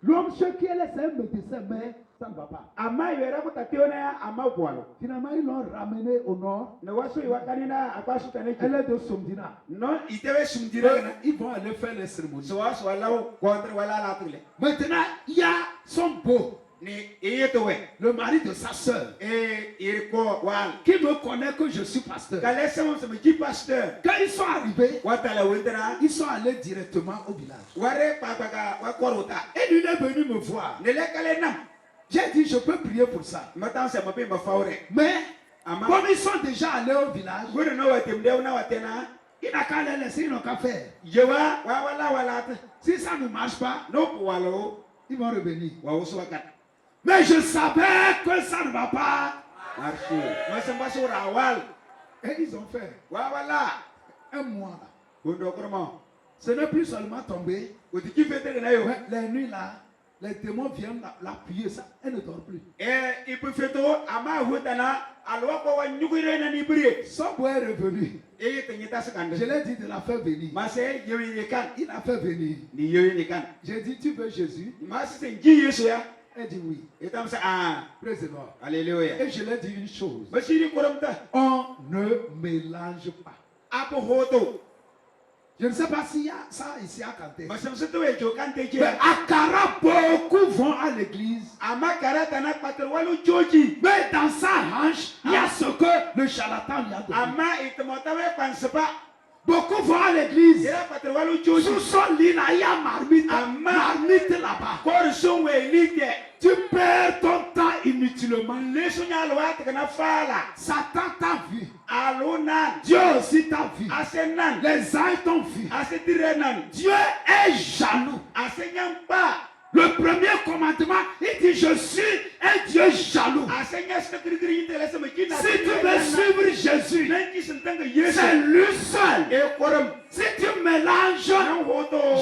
L'homme chez qui elle est un médecin, mais ça ne va pas. Finalement, ils l'ont ramené au nord. Elle est de Somdina. Ils vont aller faire les cérémonies. Maintenant, il y a son beau. Le mari de sa soeur qui me connaît que je suis pasteur. Quand ils sont arrivés, ils sont allés directement au village. Et lui est venu me voir. J'ai dit je peux prier pour ça. Mais comme ils sont déjà allés au village, il n'a qu'à les laisser, ils n'ont qu'à faire. Si ça ne marche pas, ils vont revenir. Mais je savais que ça ne va pas marcher. Et ils ont fait un mois. Ce n'est plus seulement tombé. Les nuits là, les démons viennent l'appuyer, ça, elle ne dort plus. Son bois est revenu. Je l'ai dit de la faire venir. Il a fait venir. J'ai dit, tu veux Jésus? Elle dit oui. Praise the Lord. Alléluia. Et je lui ai dit une chose. On ne mélange pas. Je ne sais pas s'il y a ça ici à Kanté. Mais à Kara, beaucoup vont à l'église. Mais dans sa hanche, il y a ce que le charlatan lui a donné. Beaucoup vont à l'église. Sous son lit, là, il y a marmite là-bas. Tu perds ton temps inutilement. Satan t'a vu. Dieu aussi t'a vu. Les anges t'ont vu. Dieu est jaloux. Le premier commandement, il dit je suis un Dieu jaloux. Si tu veux suivre Jésus, c'est lui seul. Si tu mélanges,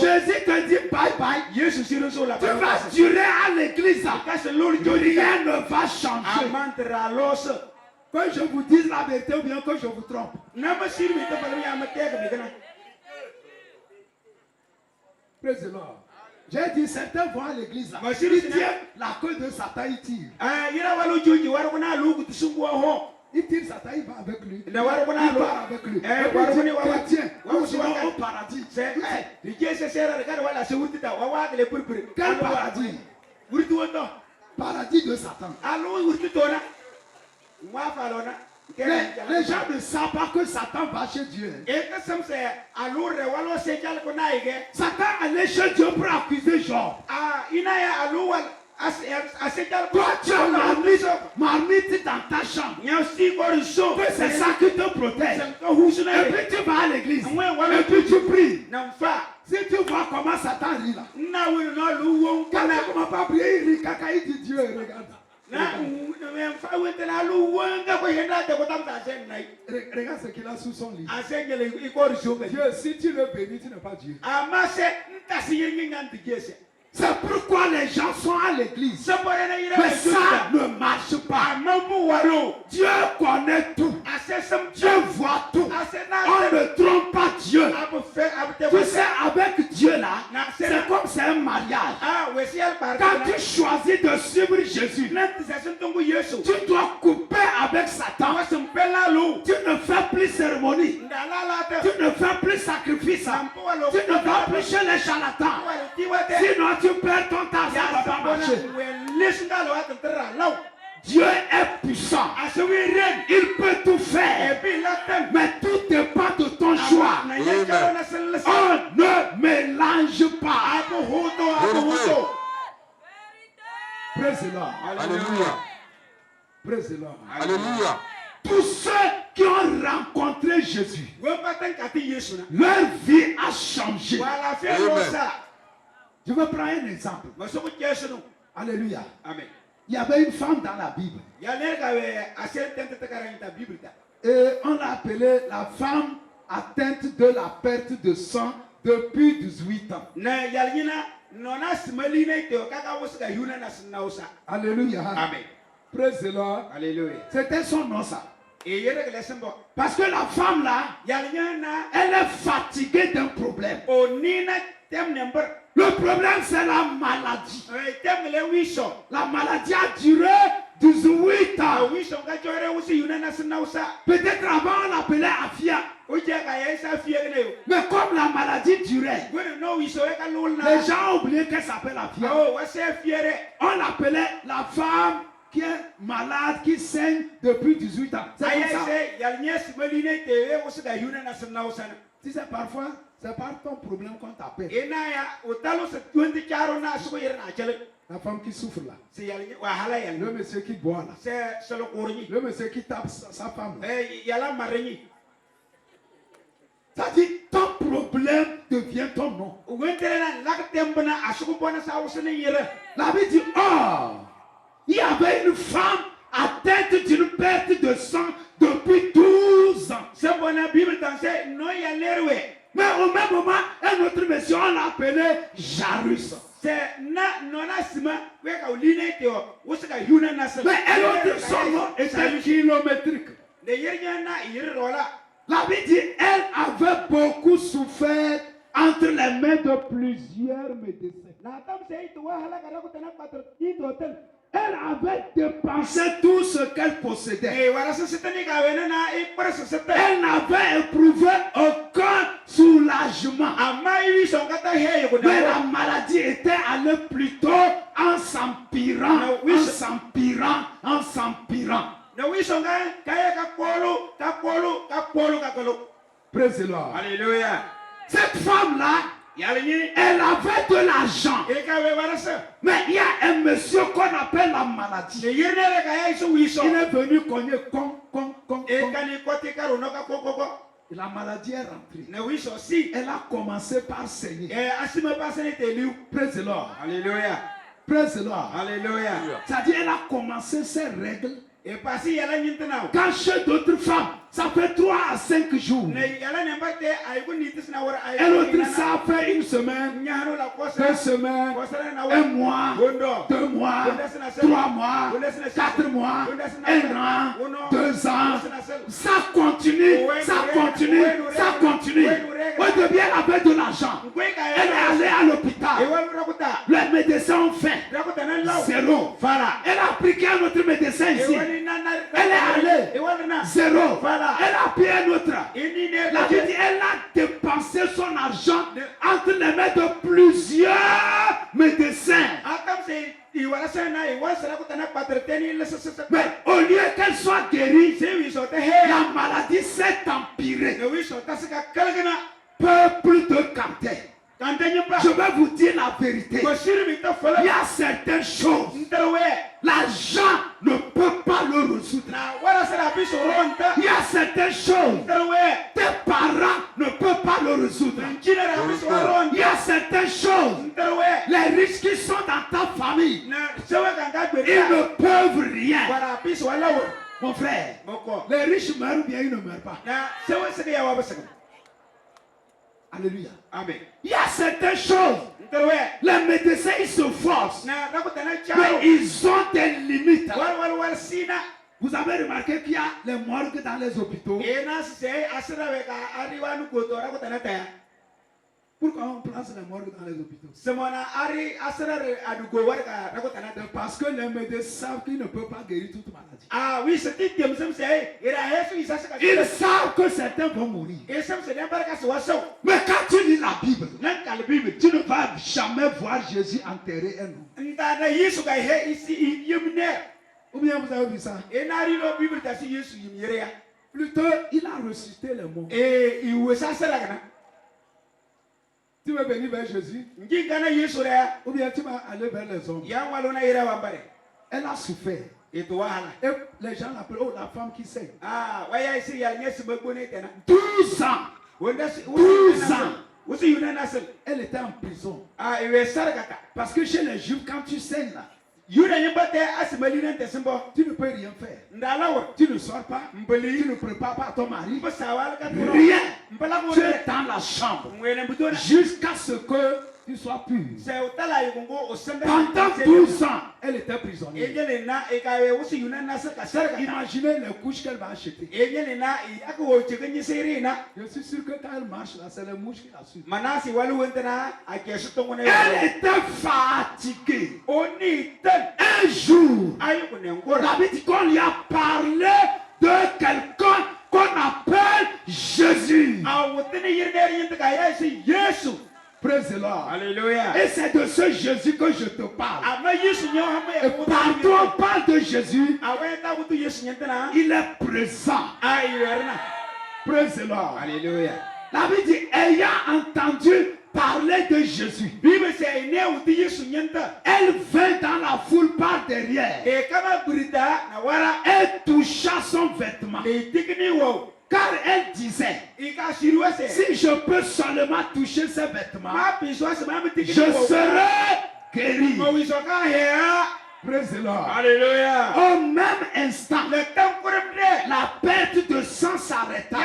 Jésus te dit bye bye. Tu vas durer à l'église. Rien ne va changer. Que je vous dise la vérité ou bien que je vous trompe. Praise the Lord. J'ai dit certains vont à l'église là. Ils tiennent la queue de Satan, ils tirent. Il tire Satan, il va avec lui. Il part avec lui. Chrétien, nous serons au paradis. Quel paradis? Paradis de Satan. Les gens ne savent pas que Satan va chez Dieu. Satan allait chez Dieu pour accuser Job. Toi, tu as marmite dans ta chambre. Que c'est ça qui te protège. Et puis tu vas à l'église. Et puis tu pries. Si tu vois comment Satan rit là. Quand tu ne commences pas à prier, il rit caca, il dit Dieu, regarde. Regarde ce qu'il a sous son lit. Dieu, si tu le bénis, tu n'es pas Dieu. C'est pourquoi les gens sont à l'église. Mais ça ne marche pas. Dieu connaît tout. Dieu voit tout. On ne trompe pas Dieu. Tu sais, avec Dieu là, c'est comme c'est un mariage. Quand tu choisis de suivre Jésus, tu dois couper avec Satan. Tu ne fais plus cérémonie. Tu ne fais plus sacrifice. Tu ne vas plus chez les charlatans. Sinon tu perds ton temps, ça ne va pas marcher. Dieu est puissant. Il peut tout faire. Mais tout dépend de ton choix. On ne mélange pas. Praise the Lord. Alléluia. Praise the Lord. Alléluia. Tous ceux qui ont rencontré Jésus, leur vie a changé. Amen. Je vais prendre un exemple. Alléluia. Amen. Il y avait une femme dans la Bible. Et on l'a appelée la femme atteinte de la perte de sang depuis 18 ans. Alléluia. Amen. Praise the Lord. Alléluia. C'était son nom ça. Parce que la femme là, elle est fatiguée d'un problème. Le problème, c'est la maladie. La maladie a duré 18 ans. Peut-être avant, on l'appelait Afia. Mais comme la maladie durait, les gens ont oublié qu'elle s'appelle Afia. On l'appelait la femme qui est malade, qui saigne depuis 18 ans. C'est comme ça. Tu sais, parfois, c'est pas ton problème qu'on t'appelle. La femme qui souffre là. Le monsieur qui boit là. Le monsieur qui tape sa femme là. Ça dit, ton problème devient ton nom. La Bible dit, oh, il y avait une femme atteinte d'une perte de sang depuis 12 ans. Mais au même moment, un autre monsieur, on l'appelait Jarus. Mais un autre, son nom était kilométrique. La Bible dit, elle avait beaucoup souffert entre les mains de plusieurs médecins. Elle avait dépensé tout ce qu'elle possédait. Elle n'avait éprouvé aucun soulagement. Mais la maladie était allée plutôt en s'empirant, en s'empirant, en s'empirant. Praise the Lord. Alléluia. Cette femme-là, elle avait de l'argent. Mais il y a un monsieur qu'on appelle la maladie. Il est venu cogner et la maladie est rentrée. Elle a commencé par saigner. Praise the Lord. Alléluia. Praise the Lord. Alléluia. C'est-à-dire elle a commencé ses règles. Quand chez d'autres femmes, ça fait 3 à 5 jours. Et l'autre, ça fait une semaine, 2 semaines, 1 mois, 2 mois, 3 mois, 4 mois, 1 an, 2 ans. Ça continue, ça continue, ça continue. Au début, elle avait de l'argent. Elle est allée à l'hôpital. Les médecins ont fait 0. Elle a pris qu'un autre médecin ici. Elle est allée 0. Elle a payé un autre. La Bible dit, elle a dépensé son argent entre les mains de plusieurs médecins. Mais au lieu qu'elle soit guérie, la maladie s'est empirée. Peuple de capter. Je vais vous dire la vérité. Il y a certaines choses. L'argent ne peut pas le résoudre. Il y a certaines choses. Tes parents ne peuvent pas le résoudre. Il y a certaines choses. Les riches qui sont dans ta famille, ils ne peuvent rien. Mon frère, les riches meurent ou bien ils ne meurent pas. Alléluia. Amen. Il y a certaines choses. Les médecins, ils se forcent. Mais ils ont des limites. Vous avez remarqué qu'il y a les morgues dans les hôpitaux. Pourquoi on place les morgues dans les hôpitaux? Parce que les médecins savent qu'ils ne peuvent pas guérir toute maladie. Ah oui, c'était Ils savent que certains vont mourir. Mais quand tu lis la Bible, tu ne vas jamais voir Jésus enterrer un homme. Ou bien vous avez vu ça? Plutôt, il a ressuscité les morts. Tu veux venir vers Jésus? Ou bien tu vas aller vers les hommes? Elle a souffert. Et les gens l'appellent, oh, la femme qui saigne. 12 ans. 12 ans. Elle était en prison. Parce que chez les Juifs, quand tu saignes là, tu ne peux rien faire. Tu ne sors pas. Tu ne prépares pas ton mari. Rien. Tu es dans la chambre. Jusqu'à ce que tu sois pur. Pendant 12 ans, elle était prisonnière. Imaginez les couches qu'elle va acheter. Je suis sûr que quand elle marche là, c'est les mouches qui la suivent. Elle était fatiguée. Un jour, la Bible dit qu'on lui a parlé de quelqu'un qu'on appelle Jésus. Praise the Lord. Alléluia. Et c'est de ce Jésus que je te parle. Et partout on parle de Jésus, il est présent. Praise the Lord. Alléluia. La Bible dit, ayant entendu parler de Jésus, elle vint dans la foule par derrière et toucha son vêtement. Car elle disait, si je peux seulement toucher ses vêtements, je serai guéri. Praise the Lord. Alléluia. Au même instant, la perte de sang s'arrêta.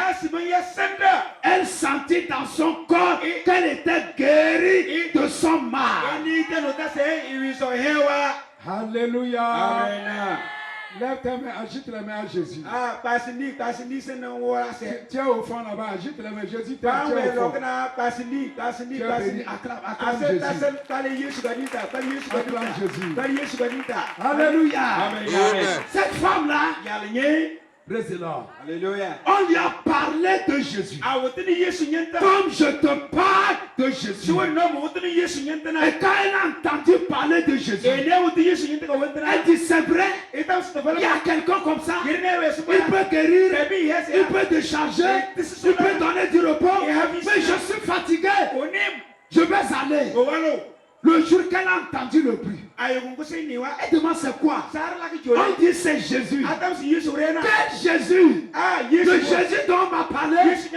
Elle sentit dans son corps qu'elle était guérie de son mal. Alléluia. Amen. Lève tes mains, agite les mains à Jésus. Tiens au fond là-bas, agite les mains. Jésus, tiens au fond. Tu es béni, acclame Jésus. Acclame Jésus. Alléluia. Amen. Cette femme-là, praise the Lord. Alléluia. On lui a parlé de Jésus. Comme je te parle de Jésus. Et quand elle a entendu parler de Jésus, elle dit, c'est vrai, il y a quelqu'un comme ça. Il peut guérir, il peut décharger, il peut donner du repos. Mais je suis fatigué. Je vais aller. Le jour qu'elle a entendu le bruit, elle demande c'est quoi? On dit c'est Jésus. Quel Jésus? Le Jésus dont on m'a parlé.